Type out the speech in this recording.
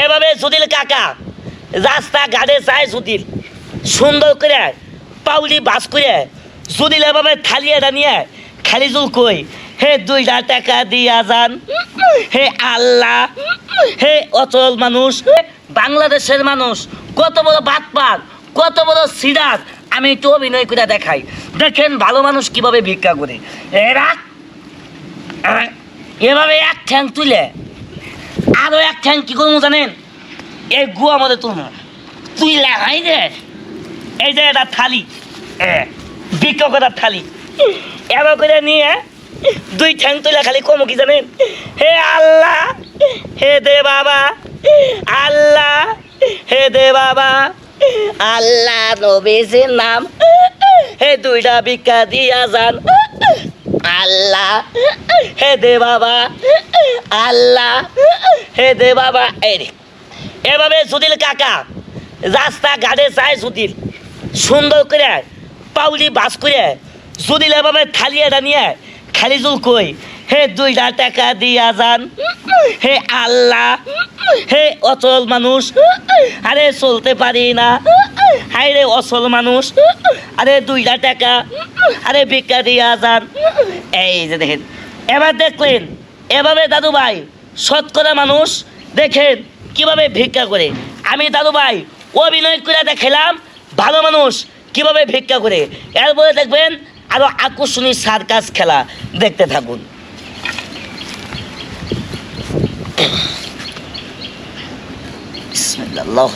এভাবে সুদিল কাকা রাস্তা ঘাটে যায় সুদিল সুন্দর করে পাউলি বাস করে সুদিল এভাবে থালিয়ে দাঁড়িয়ে খালি জুল কই হে 2 টাকা দিয়া যান হে আল্লাহ হে অচল মানুষ বাংলাদেশের মানুষ কত বড় বাটপার কত বড় সিরাজ আমি একটু অভিনয় করে দেখাই দেখেন ভালো মানুষ কিভাবে ভিক্ষা করে এরা এভাবে এক ঠ্যাং তুলে আরো এক ঠ্যাং কি করবো জানেন এই গুয়া মধ্যে তুই লাগাই রে এই যে এটা থালি ভিক্ষা করার থালি এবার করে নিয়ে 2 ঠ্যাং তুলে খালি কমো কি জানেন হে আল্লাহ হে দে বাবা আল্লাহ হে দে বাবা আল্লাহ নবীজির নাম হে 2টা ভিক্ষা দিয়া যান আল্লাহ হে দে বাবা আল্লাহ হে দে বাবা এভাবে সুদিল কাকা রাস্তা ঘাটে যায় সুদিল সুন্দর করে পাউলি বাস করে সুদিল এভাবে থালিয়ে দাঁড়িয়ে খালি জুল কই হে 2 টাকা দিয়া যান হে আল্লাহ হে অচল মানুষ আরে চলতে পারি না হাই রে অচল মানুষ আরে 2 টাকা আরে ভিক্ষা দিয়া যান এই যে দেখেন এবার দেখলেন এভাবে দাদু ভাই শতকরা মানুষ দেখেন কিভাবে ভিক্ষা করে আমি দাদু ভাই অভিনয় করে দেখালাম ভালো মানুষ কিভাবে ভিক্ষা করে এরপরে দেখবেন আরো আকর্ষণীয় সার্কাস খেলা দেখতে থাকুন বিসমিল্লাহ